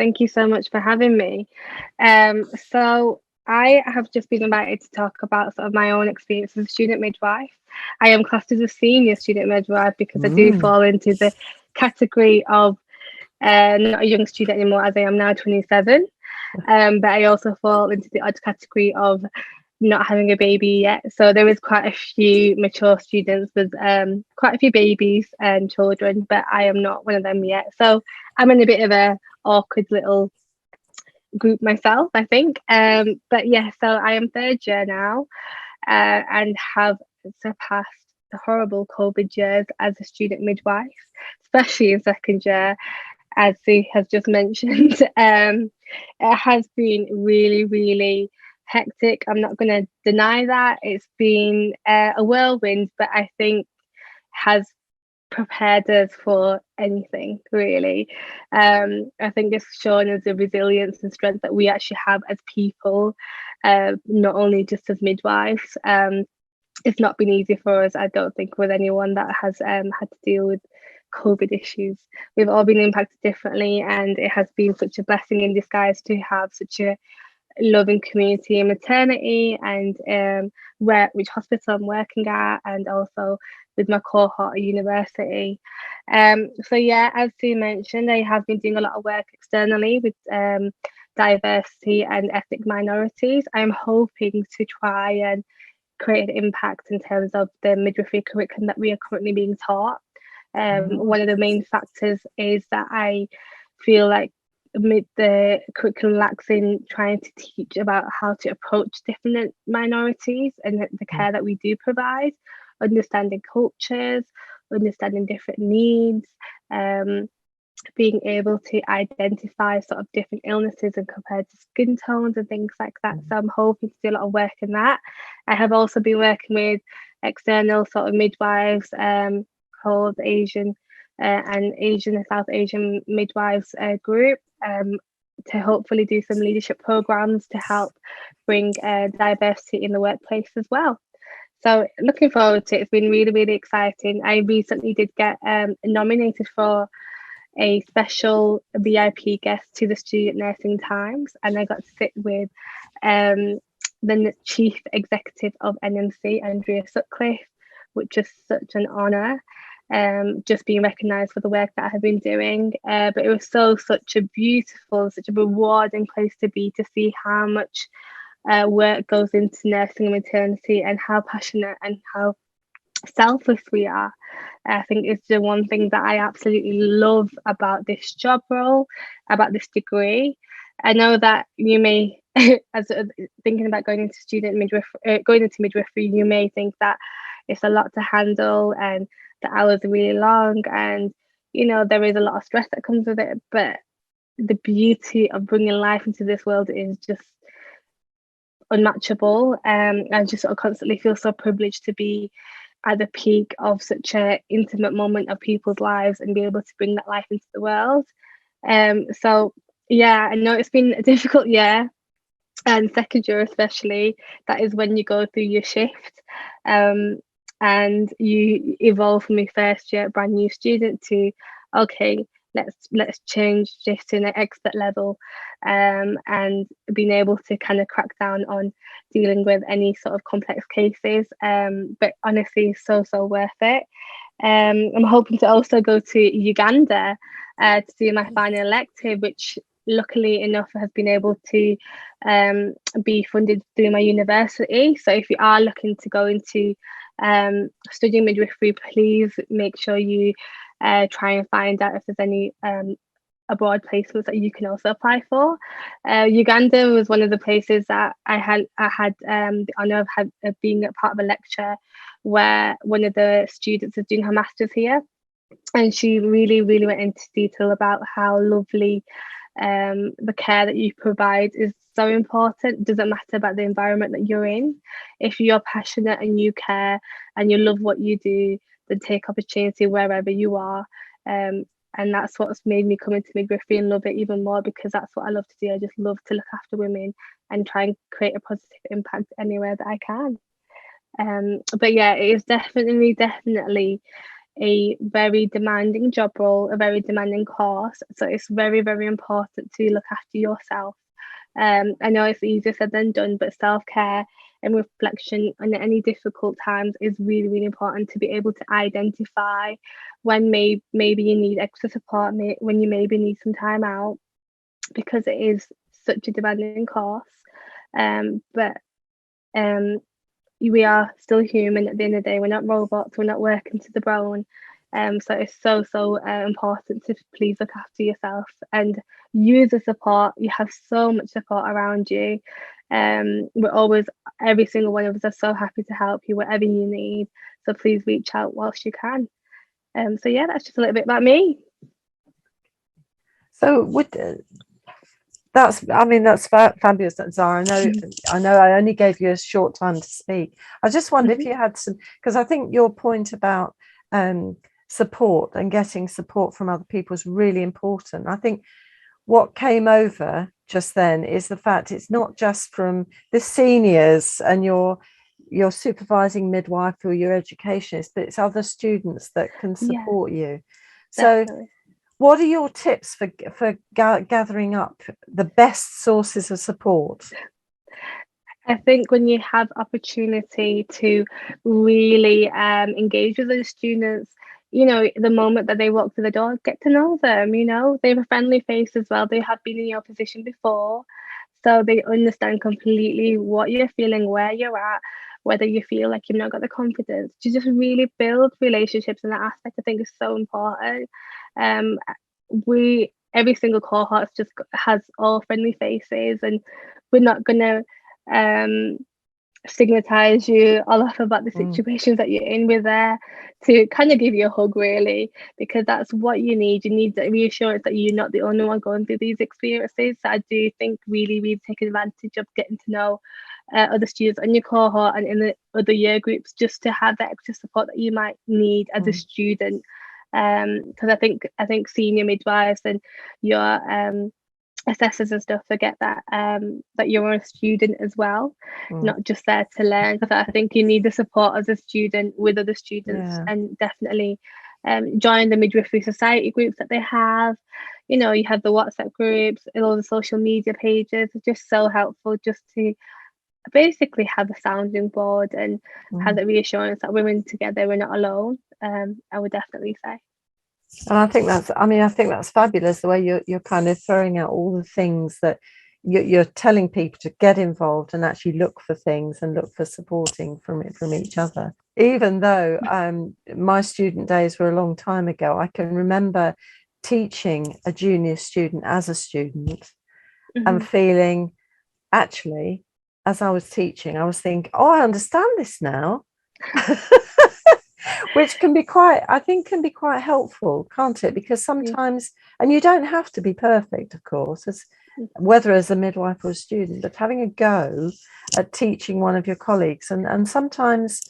Thank you so much for having me. So I have just been invited to talk about sort of my own experience as a student midwife. I am classed as a senior student midwife because I do Mm. fall into the category of not a young student anymore, as I am now 27. But I also fall into the odd category of not having a baby yet. So there is quite a few mature students with quite a few babies and children, but I am not one of them yet. So I'm in a bit of a awkward little group myself, I think. But yeah, so I am third year now, and have surpassed the horrible COVID years as a student midwife, especially in second year, as she has just mentioned. It has been really, really hectic. I'm not going to deny that. It's been a whirlwind, but I think has prepared us for anything really. I think it's shown us the resilience and strength that we actually have as people, not only just as midwives. It's not been easy for us, I don't think, with anyone that has had to deal with COVID issues. We've all been impacted differently, and it has been such a blessing in disguise to have such a loving community in maternity, and where which hospital I'm working at, and also with my cohort at university. So yeah, as Sue mentioned, I have been doing a lot of work externally with diversity and ethnic minorities. I'm hoping to try and create an impact in terms of the midwifery curriculum that we are currently being taught. One of the main factors is that I feel like the curriculum lacks in trying to teach about how to approach different minorities and the care that we do provide, understanding cultures, understanding different needs, um, being able to identify sort of different illnesses and compared to skin tones and things like that. So I'm hoping to do a lot of work in that. I have also been working with external sort of midwives, called Asian and Asian and South Asian midwives group, to hopefully do some leadership programs to help bring diversity in the workplace as well. So looking forward to it. It's been really, really exciting. I recently did get nominated for a special VIP guest to the Student Nursing Times, and I got to sit with the Chief Executive of NMC, Andrea Sutcliffe, which is such an honour. Just being recognised for the work that I have been doing, but it was such a beautiful, such a rewarding place to be, to see how much work goes into nursing and maternity, and how passionate and how selfless we are. I think it's the one thing that I absolutely love about this job role, about this degree. I know that you may, as thinking about going into going into midwifery, you may think that it's a lot to handle and the hours are really long, and there is a lot of stress that comes with it. But the beauty of bringing life into this world is just unmatchable. I just sort of constantly feel so privileged to be at the peak of such an intimate moment of people's lives and be able to bring that life into the world. So yeah, I know it's been a difficult year, and second year especially. That is when you go through your shift, and you evolve from your first year brand new student to, okay, let's change this to an expert level, and being able to kind of crack down on dealing with any sort of complex cases, but honestly so worth it. I'm hoping to also go to Uganda to do my final elective, which luckily enough has been able to be funded through my university. So if you are looking to go into studying midwifery, please make sure you try and find out if there's any abroad placements that you can also apply for. Uganda was one of the places that I had the honour of being a part of a lecture where one of the students is doing her master's here, and she really went into detail about how lovely the care that you provide is so important. It doesn't matter about the environment that you're in. If you're passionate and you care and you love what you do, then take opportunity wherever you are. And that's what's made me come into midwifery and love it even more, because that's what I love to do. I just love to look after women and try and create a positive impact anywhere that I can. But yeah, it is definitely a very demanding job role, a very demanding course. So it's very, very important to look after yourself. I know it's easier said than done, but self-care and reflection on any difficult times is really, really important to be able to identify when maybe you need extra support, when you maybe need some time out, because it is such a demanding course. But we are still human at the end of the day. We're not robots. We're not working to the bone. So it's so important to please look after yourself and use the support. You have so much support around you. We're always, every single one of us are so happy to help you whatever you need. So please reach out whilst you can. So yeah, that's just a little bit about me. So that's fabulous, Zahra. I know I only gave you a short time to speak. I just wonder if you had some, because I think your point about support and getting support from other people is really important. I think what came over just then is the fact it's not just from the seniors and your supervising midwife or your educationist, but it's other students that can support you. So definitely. What are your tips for gathering up the best sources of support? I think when you have opportunity to really engage with the students, you know, the moment that they walk through the door, get to know them, you know, they have a friendly face as well. They have been in your position before, so they understand completely what you're feeling, where you're at, whether you feel like you've not got the confidence. To just really build relationships in that aspect, I think is so important. Every single cohort just has all friendly faces, and we're not gonna stigmatize you all off about the situations that you're in. We're there to kind of give you a hug, really, because that's what you need. You need the reassurance that you're not the only one going through these experiences. So I do think really take advantage of getting to know other students on your cohort and in the other year groups, just to have that extra support that you might need as a student. Because I think senior midwives and your assessors and stuff forget that that you're a student as well, not just there to learn. So I think you need the support as a student with other students, and definitely join the Midwifery Society groups that they have. You know, you have the WhatsApp groups and all the social media pages. It's just so helpful just to basically have a sounding board and have the reassurance that we're in together, we're not alone. I would definitely say. And I think that's fabulous, the way you're kind of throwing out all the things that you're telling people to get involved and actually look for things and look for supporting from each other. Even though my student days were a long time ago, I can remember teaching a junior student as a student and feeling, actually, as I was teaching, I was thinking, oh, I understand this now. Which can be quite helpful, can't it? Because sometimes, and you don't have to be perfect, of course, whether as a midwife or a student, but having a go at teaching one of your colleagues, and sometimes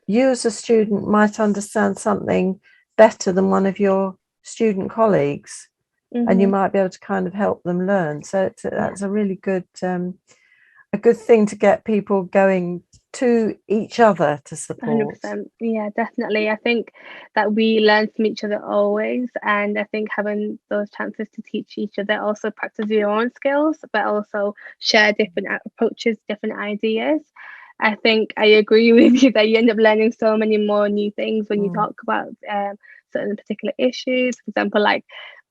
you as a student might understand something better than one of your student colleagues, and you might be able to kind of help them learn. So that's a really good thing to get people going to each other to support. 100%. Yeah, definitely. I think that we learn from each other always, and I think having those chances to teach each other, also practice your own skills, but also share different approaches, different ideas. I think I agree with you that you end up learning so many more new things when you talk about certain particular issues. For example, like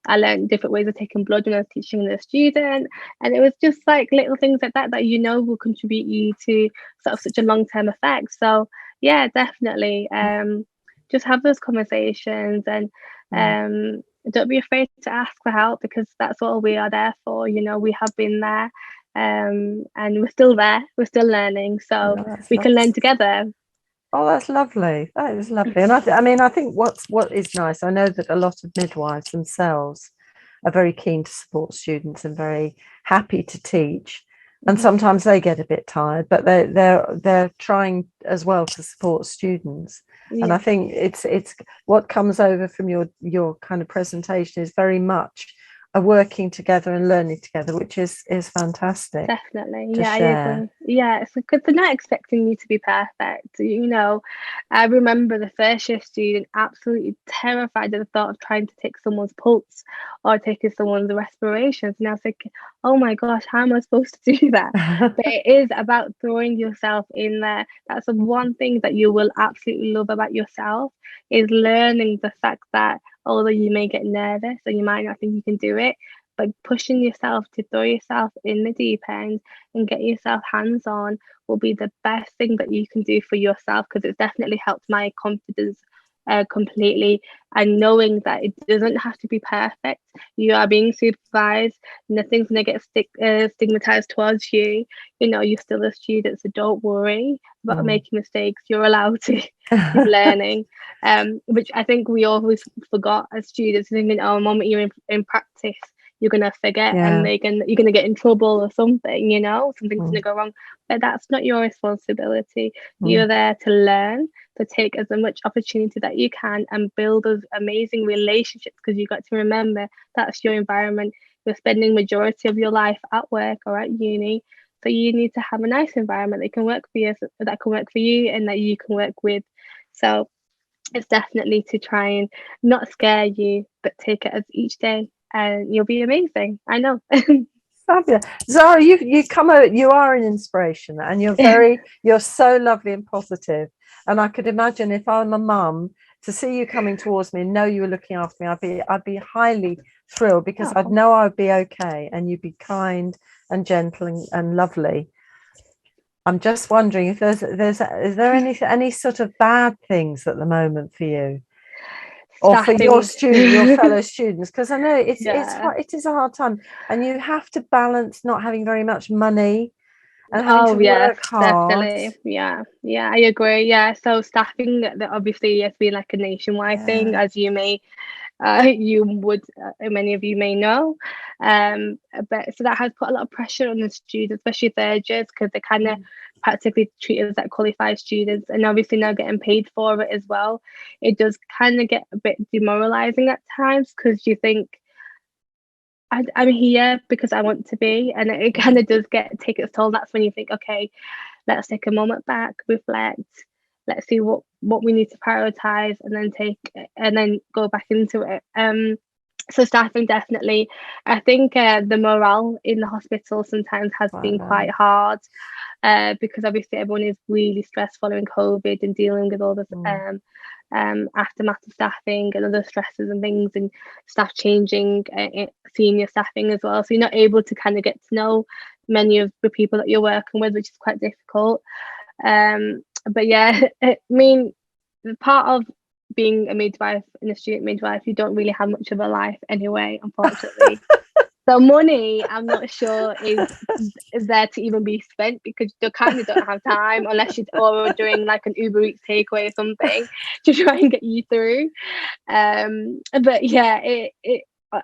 I learned different ways of taking blood when I was teaching the student, and it was just like little things like that you know will contribute you to sort of such a long-term effect. So yeah, definitely just have those conversations, and don't be afraid to ask for help, because that's what we are there for. You know, we have been there, and we're still there, we're still learning, so we can learn together. Oh, that's lovely. That is lovely. And I think what is nice, I know that a lot of midwives themselves are very keen to support students and very happy to teach. And sometimes they get a bit tired, but they're trying as well to support students. And I think it's what comes over from your kind of presentation is very much are working together and learning together, which is fantastic. Definitely. To Yeah, I share. agree. Yeah, it's because they're not expecting you to be perfect. I remember the first year student absolutely terrified at the thought of trying to take someone's pulse or taking someone's respirations. And I was like, oh my gosh, how am I supposed to do that? But it is about throwing yourself in there. That's the one thing that you will absolutely love about yourself, is learning the fact that although you may get nervous and you might not think you can do it, but pushing yourself to throw yourself in the deep end and get yourself hands on will be the best thing that you can do for yourself, because it's definitely helped my confidence completely. And knowing that it doesn't have to be perfect, you are being supervised, nothing's going to get stigmatized towards you. You're still a student, so don't worry about making mistakes. You're allowed to keep learning, which I think we always forgot as students, thinking, oh, the moment you're in practice, you're gonna forget and you're gonna get in trouble or something, something's gonna go wrong. But that's not your responsibility. You're there to learn, to take as much opportunity that you can and build those amazing relationships, because you got to remember that's your environment. You're spending majority of your life at work or at uni, so you need to have a nice environment that can work for you, and that you can work with. So it's definitely to try and not scare you, but take it as each day, and you'll be amazing. I know. Fabulous. Zahra, you are an inspiration, and you're so lovely and positive. And I could imagine, if I'm a mum, to see you coming towards me and know you were looking after me, I'd be highly thrilled, because I'd know I'd be okay, and you'd be kind and gentle and lovely. I'm just wondering if is there any sort of bad things at the moment for you, or for your fellow students? Because I know it is a hard time, and you have to balance not having very much money and having to work hard. Definitely. Yeah, I agree. Yeah, so staffing, that obviously has been like a nationwide thing, as you may many of you may know, but so that has put a lot of pressure on the students, especially third years, because they kind of practically treated as like qualified students, and obviously now getting paid for it as well. It does kind of get a bit demoralizing at times, because you think, I'm here because I want to be, and it kind of does take its toll. That's when you think, okay, let's take a moment back, reflect, let's see what we need to prioritize, and then go back into it. So staffing, definitely. I think the morale in the hospital sometimes has been quite hard, because obviously everyone is really stressed following COVID and dealing with all this aftermath of staffing and other stresses and things, and staff changing, senior staffing as well. So you're not able to kind of get to know many of the people that you're working with, which is quite difficult. But yeah, I mean, the part of being a midwife and a student midwife, you don't really have much of a life anyway, unfortunately. So money, I'm not sure is there to even be spent, because you kind of don't have time, unless you're doing like an Uber Eats takeaway or something to try and get you through. But yeah,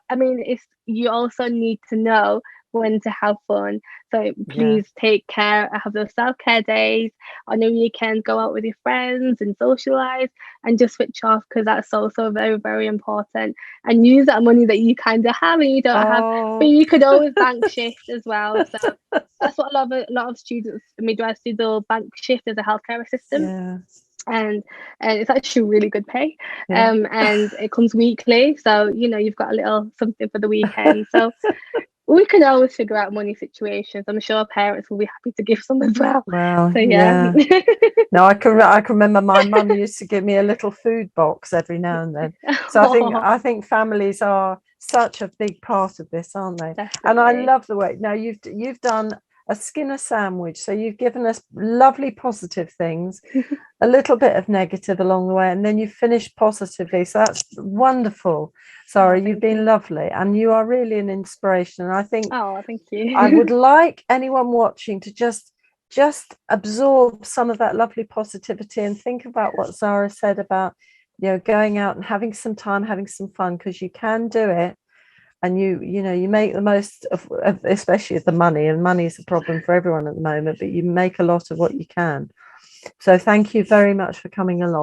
I mean, you also need to know when to have fun. So please take care, have those self-care days on your weekend, go out with your friends and socialize, and just switch off, because that's also very, very important. And use that money that you kind of have and you don't have, but you could always bank shift as well. So that's what a lot of students, midwives do, they'll bank shift as a healthcare assistant. And it's actually really good pay, and it comes weekly, so you've got a little something for the weekend. So we can always figure out money situations. I'm sure parents will be happy to give some as well. So No, I can remember my mum used to give me a little food box every now and then. So I think families are such a big part of this, aren't they? Definitely. And I love the way now you've done a Skinner sandwich. So you've given us lovely positive things, a little bit of negative along the way, and then you finished positively. So that's wonderful. Zahra, you've been lovely, and you are really an inspiration. And I think, thank you. I would like anyone watching to just absorb some of that lovely positivity and think about what Zahra said about, going out and having some time, having some fun, because you can do it. And you make the most of especially the money, and money is a problem for everyone at the moment, but you make a lot of what you can. So thank you very much for coming along.